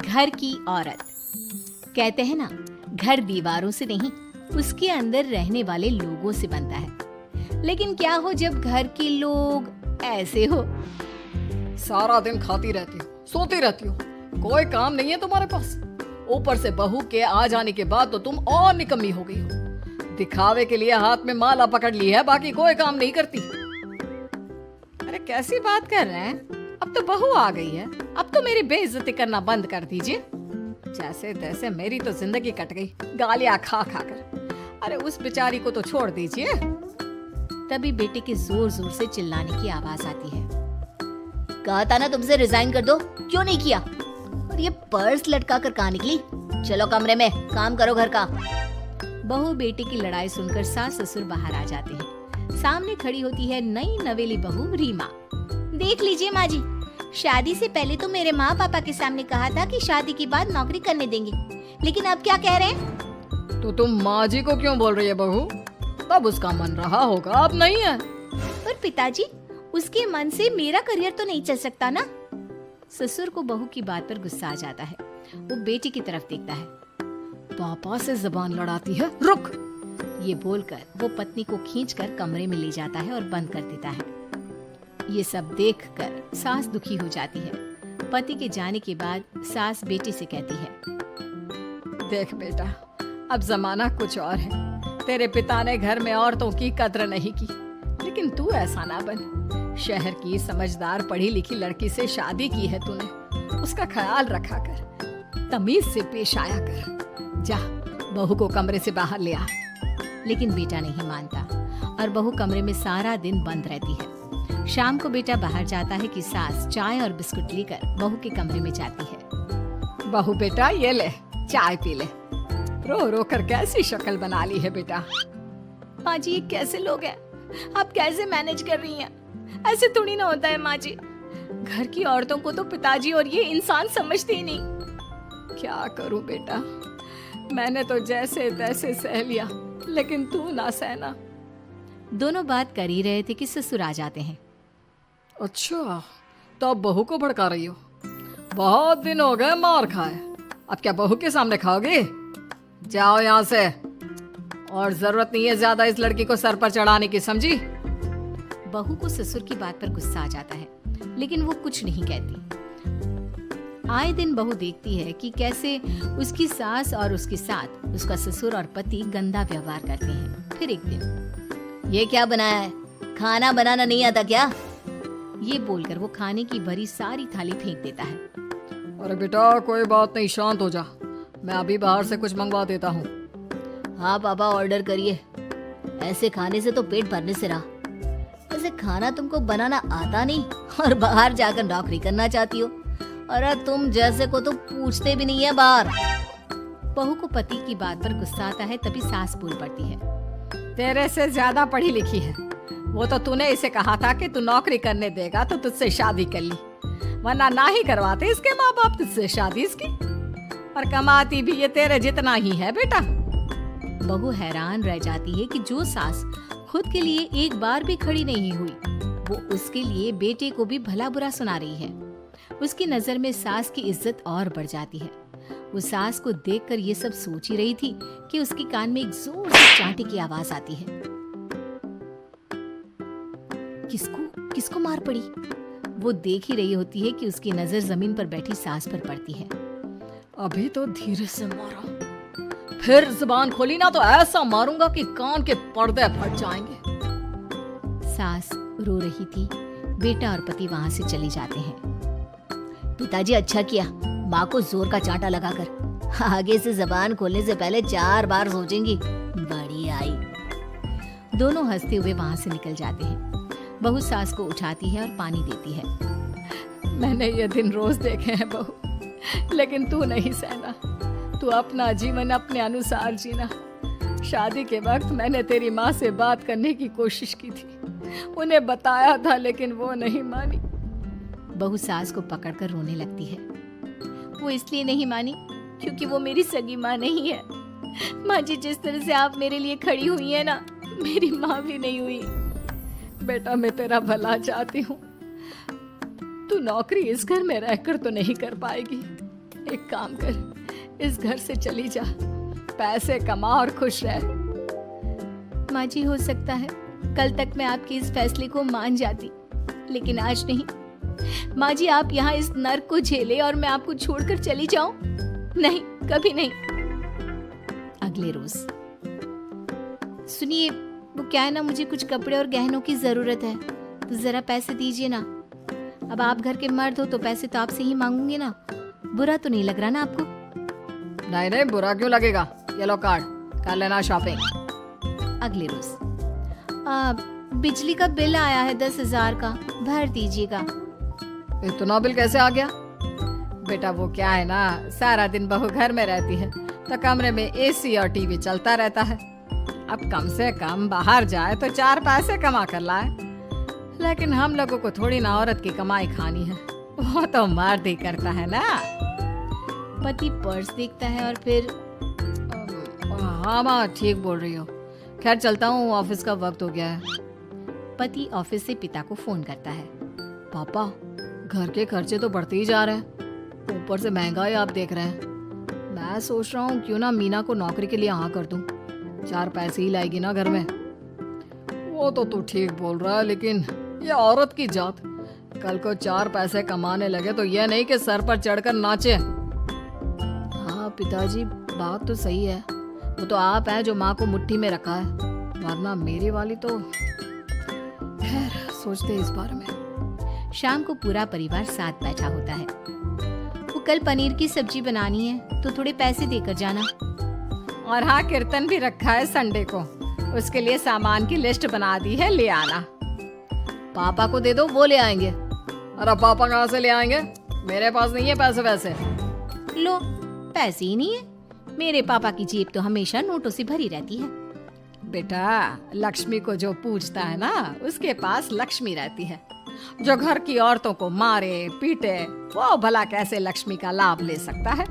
घर की औरत। कहते हैं ना, घर दीवारों से नहीं, उसके अंदर रहने वाले लोगों से बनता है। लेकिन क्या हो जब घर के लोग ऐसे हो? सारा दिन खाती रहती हो, सोती रहती हो, कोई काम नहीं है तुम्हारे पास। ऊपर से बहू के आ जाने के बाद तो तुम और निकम्मी हो गई हो। दिखावे के लिए हाथ में माला पकड़ ली है, बाकी कोई काम नहीं करती। अरे कैसी बात कर रहे हैं? अब तो बहू आ गई है, अब तो मेरी बेइज्जती करना बंद कर दीजिए। जैसे तैसे मेरी तो जिंदगी कट गई गालियां खा खा कर। अरे उस बेचारी को तो छोड़ दीजिए। तभी बेटे के जोर जोर से चिल्लाने की आवाज आती है। कहा था ना तुमसे रिजाइन कर दो, क्यों नहीं किया? और ये पर्स लटका कर कहाँ निकली? चलो कमरे में, काम करो घर का। बहू बेटे की लड़ाई सुनकर सास ससुर बाहर आ जाते हैं। सामने खड़ी होती है नई नवेली बहू रीमा। देख लीजिए माँ जी, शादी से पहले तो मेरे माँ पापा के सामने कहा था कि शादी के बाद नौकरी करने देंगे, लेकिन अब क्या कह रहे हैं? तो तुम माँ जी को क्यों बोल रही है बहू? तब उसका मन रहा होगा, अब नहीं है। पर पिताजी, उसके मन से मेरा करियर तो नहीं चल सकता ना। ससुर को बहू की बात पर गुस्सा आ जाता है। वो बेटी की तरफ देखता है। पापा से जबान लड़ाती है, रुक। ये बोलकर वो पत्नी को खींचकर कमरे में ले जाता है और बंद कर देता है। ये सब देखकर सास दुखी हो जाती है। पति के जाने के बाद सास बेटी से कहती है, देख बेटा, अब जमाना कुछ और है। तेरे पिता ने घर में औरतों की कद्र नहीं की, लेकिन तू ऐसा ना बन। शहर की समझदार पढ़ी लिखी लड़की से शादी की है तूने, उसका ख्याल रखा कर, तमीज से पेश आया कर। जा, बहू को कमरे से बाहर ले आ। लेकिन बेटा नहीं मानता और बहू कमरे में सारा दिन बंद रहती है। शाम को बेटा बाहर जाता है कि सास चाय और बिस्कुट लेकर बहू के कमरे में जाती है। बहू बेटा ये ले, चाय पी ले। रो रो कर कैसी शक्ल बना ली है बेटा। माँ जी, ये कैसे लोग हैं? आप कैसे मैनेज कर रही हैं? ऐसे थोड़ी ना होता है माँ जी। घर की औरतों को तो पिताजी और ये इंसान समझते ही नहीं। क्या करूं बेटा, मैंने तो जैसे तैसे सह लिया, लेकिन तू ना सहना। दोनों बात कर ही रहे थे कि ससुर आ जाते हैं। अच्छा, तो अब बहू को भड़का रही हो? बहुत दिन हो गए मार खाए, अब क्या बहू के सामने खाओगे? जाओ यहाँ से, और जरूरत नहीं है ज्यादा इस लड़की को सर पर चढ़ाने की, समझी? बहू को ससुर की बात पर गुस्सा आ जाता है, लेकिन वो कुछ नहीं कहती। आए दिन बहू देखती है कि कैसे उसकी सास और उसके साथ उसका ससुर और पति गंदा व्यवहार करते हैं। फिर एक दिन, ये क्या बनाया है? खाना बनाना नहीं आता क्या? ये बोलकर वो खाने की भरी सारी थाली फेंक देता है। अरे बेटा कोई बात नहीं, शांत हो जा, मैं अभी बाहर से कुछ मंगवा देता हूँ। हाँ पापा, ऑर्डर करिए। ऐसे खाने से तो पेट भरने से रहा। ऐसे खाना तुमको बनाना आता नहीं और बाहर जाकर नौकरी करना चाहती हो। अरे तुम जैसे को तो पूछते भी नहीं है बाहर। बहू को पति की बात पर गुस्सा आता है, तभी सास बोल पड़ती है। तेरे से ज्यादा पढ़ी लिखी है वो, तो तूने इसे कहा था कि तू नौकरी करने देगा तो तुझसे शादी कर ली, वरना ना ही करवाते इसके माँ बाप तुझसे शादी इसकी। और कमाती भी ये तेरे जितना ही है बेटा। बहू हैरान रह जाती है कि जो सास खुद के लिए एक बार भी खड़ी नहीं हुई, वो उसके लिए बेटे को भी भला बुरा सुना रही है। उसकी नजर में सास की इज्जत और बढ़ जाती है। वो सास को देखकर ये सब सोच ही रही थी कि उसके कान में एक जोर से चांटे की आवाज आती है। किसको मार पड़ी? वो देख ही रही होती है कि उसकी नजर जमीन पर बैठी सास पर पड़ती है। अभी तो धीरे से मारा, फिर जुबान खोली ना तो ऐसा मारूंगा कि कान के पर्दे फट जाएंगे। सास रो रही थी। बेटा और पति वहां से चले जाते हैं। पिताजी अच्छा किया माँ को जोर का चांटा लगाकर, आगे से जबान खोलने से पहले 4 बार सोचेंगी। बड़ी आई। दोनों हंसते हुए वहां से निकल जाते हैं। बहू सास को उठाती है और पानी देती है। मैंने ये दिन रोज देखे हैं बहू, लेकिन तू नहीं सहना। तू अपना जीवन अपने अनुसार जीना। शादी के वक्त मैंने तेरी माँ से बात करने की कोशिश की थी, उन्हें बताया था, लेकिन वो नहीं मानी। बहू सास को पकड़कर रोने लगती है। वो इसलिए नहीं मानी क्योंकि वो मेरी सगी माँ नहीं है। माँ जी, जिस तरह से आप मेरे लिए खड़ी हुई है ना, मेरी माँ भी नहीं हुई। बेटा मैं तेरा भला चाहती हूँ, तू नौकरी इस घर में रहकर तो नहीं कर पाएगी। एक काम कर, इस घर से चली जा, पैसे कमा और खुश रह। माँ जी, हो सकता है कल तक मैं आपके इस फैसले को मान जाती, लेकिन आज नहीं। माँ जी, आप यहाँ इस नर्क को झेले और मैं आपको छोड़कर चली जाऊं? नहीं, कभी नहीं। अगले रोज, सुनिए, वो क्या है ना, मुझे कुछ कपड़े और गहनों की जरूरत है, तो जरा पैसे दीजिए ना। अब आप घर के मर्द हो तो पैसे तो आपसे ही मांगूंगी ना। बुरा तो नहीं लग रहा ना आपको? नहीं नहीं, बुरा क्यों लगेगा, ये लो कार्ड, कर लेना शॉपिंग। अगले रोज, बिजली का बिल आया है 10,000 का, भर दीजिएगा। इतना बिल कैसे आ गया? बेटा वो क्या है ना, सारा दिन बहू घर में रहती है तो कमरे में एसी और टीवी चलता रहता है। अब कम से कम बाहर जाए तो 4 पैसे कमा कर लाए, लेकिन हम लोगों को थोड़ी ना औरत की कमाई खानी है, वो तो मर्द ही करता है ना। पति पर्स देखता है और फिर हाँ माँ, ठीक बोल रही हो। खैर चलता हूँ, ऑफिस का वक्त हो गया है। पति ऑफिस से पिता को फोन करता है। पापा, घर के खर्चे तो बढ़ते ही जा रहे हैं, ऊपर से महंगाई आप देख रहे हैं। मैं सोच रहा हूँ क्यों ना मीना को नौकरी के लिए हाँ कर दूं, 4 पैसे ही लाएगी ना घर में। वो तो तू ठीक बोल रहा है, लेकिन ये औरत की जात, कल को 4 पैसे कमाने लगे तो ये नहीं कि सर पर चढ़कर नाचे। हाँ पिताजी, बात तो सही है, वो तो आप हैं जो माँ को मुट्ठी में रखा है, वरना मेरी वाली तो। खैर सोचते इस बारे में। शाम को पूरा परिवार साथ बैठा होता है। वो कल पनीर की सब्जी बनानी है तो थोड़े पैसे देकर जाना। और हाँ, कीर्तन भी रखा है संडे को, उसके लिए सामान की लिस्ट बना दी है, ले आना। पापा को दे दो, वो ले आएंगे। अरे पापा कहाँ से ले आएंगे, मेरे पास नहीं है पैसे वैसे। लो, पैसे ही नहीं है? मेरे पापा की जेब तो हमेशा नोटों से भरी रहती है। बेटा, लक्ष्मी को जो पूजता है ना, उसके पास लक्ष्मी रहती है। जो घर की औरतों को मारे पीटे, वो भला कैसे लक्ष्मी का लाभ ले सकता है?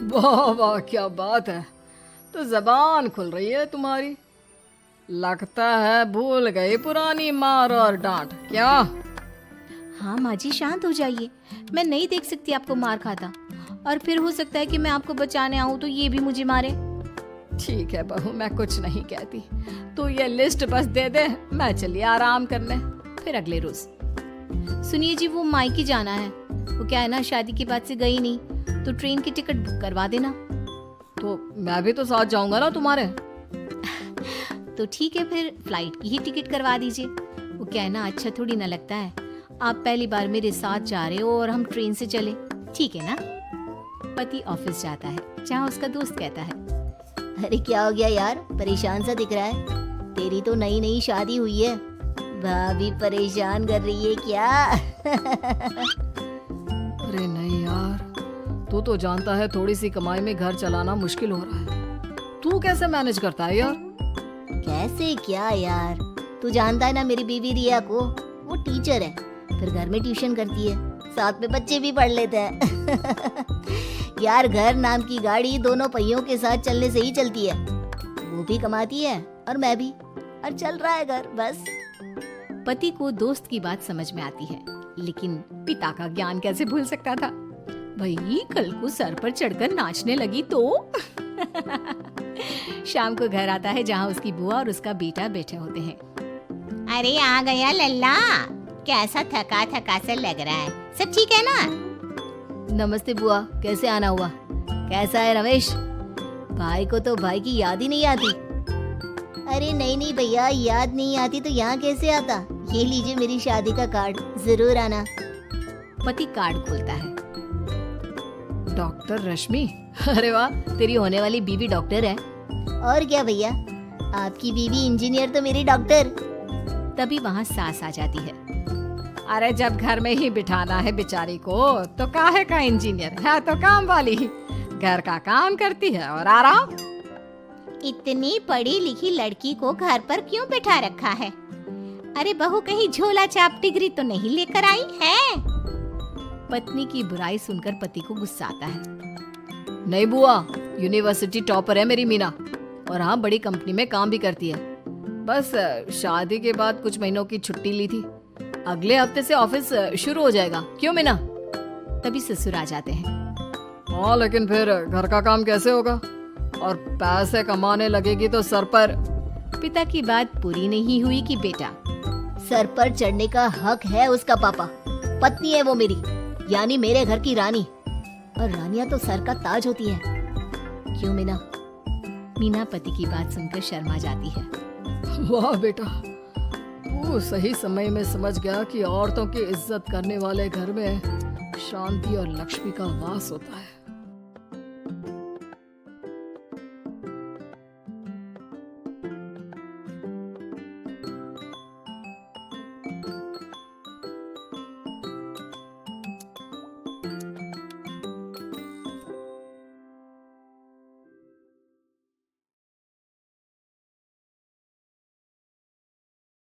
वाह वाह, क्या बात है, तो जबान खुल रही है तुम्हारी। लगता है भूल गई पुरानी मार और डांट, क्या? हाँ माँ जी, शांत हो जाइए, मैं नहीं देख सकती आपको मार खाता, और फिर हो सकता है कि मैं आपको बचाने आऊँ तो ये भी मुझे मारे। ठीक है बहू, मैं कुछ नहीं कहती, तू ये लिस्ट बस दे दे, मैं चलिए आराम करने। फिर अगले रोज, सुनिए जी, वो मायके जाना है। वो क्या है ना, शादी के बाद से गई नहीं, तो ट्रेन की टिकट बुक करवा देना। तो मैं भी तो साथ जाऊंगा ना तुम्हारे। तो ठीक है, फिर फ्लाइट की ही टिकट करवा दीजिए। वो क्या है ना, अच्छा थोड़ी ना लगता है, आप पहली बार मेरे साथ जा रहे हो और हम ट्रेन से चले, ठीक है ना? पति ऑफिस जाता है, जहाँ उसका दोस्त कहता है, अरे क्या हो गया यार, परेशान सा दिख रहा है। तेरी तो नई नई शादी हुई है, भाभी परेशान कर रही है क्या? अरे नहीं यार, तू तो जानता है थोड़ी सी कमाई में घर चलाना मुश्किल हो रहा है। तू कैसे मैनेज करता है यार? कैसे क्या यार, तू जानता है ना मेरी बीवी रिया को, वो टीचर है, फिर घर में ट्यूशन करती है, साथ में बच्चे भी पढ़ लेते हैं। यार, घर नाम की गाड़ी दोनों पहियों के साथ चलने से ही चलती है। वो भी कमाती है और मैं भी, और चल रहा है घर बस। पति को दोस्त की बात समझ में आती है, लेकिन पिता का ज्ञान कैसे भूल सकता था? भाई, कल को सर पर चढ़कर नाचने लगी तो। शाम को घर आता है, जहाँ उसकी बुआ और उसका बेटा बैठे होते हैं। अरे आ गया लल्ला, कैसा थका थका सा लग रहा है, सब ठीक है ना? नमस्ते बुआ, कैसे आना हुआ? कैसा है रमेश? भाई को तो भाई की याद ही नहीं आती। अरे नहीं नहीं भैया, याद नहीं आती तो यहाँ कैसे आता? ये लीजिए मेरी शादी का कार्ड, जरूर आना। पति कार्ड खोलता है। डॉक्टर रश्मि, अरे वाह, तेरी होने वाली बीवी डॉक्टर है। और क्या भैया, आपकी बीवी इंजीनियर तो मेरी डॉक्टर। तभी वहाँ सास आ जाती है। अरे जब घर में ही बिठाना है बेचारी को, तो काहे का इंजीनियर है, तो काम वाली ही, घर का काम करती है और आराम। इतनी पढ़ी लिखी लड़की को घर पर क्यों बैठा रखा है? अरे बहू कहीं झोला छाप डिग्री तो नहीं लेकर आई है? पत्नी की बुराई सुनकर पति को गुस्सा आता है। नहीं बुआ, यूनिवर्सिटी टॉपर है मेरी मीना, और हाँ, बड़ी कंपनी में काम भी करती है। बस शादी के बाद कुछ महीनों की छुट्टी ली थी, अगले हफ्ते से ऑफिस शुरू हो जाएगा। क्यों मीना? तभी ससुर आ जाते हैं। हाँ, लेकिन फिर घर का काम कैसे होगा? और पैसे कमाने लगेगी तो सर पर। पिता की बात पूरी नहीं हुई कि बेटा, सर पर चढ़ने का हक है उसका पापा। पत्नी है वो मेरी, यानी मेरे घर की रानी। और रानियां तो सर का ताज होती है। क्यों मीना? मीना पति की बात सुनकर शर्मा जाती है। वाह बेटा, तू सही समय में समझ गया कि औरतों की इज्जत करने वाले घर में शांति और लक्ष्मी का वास होता है।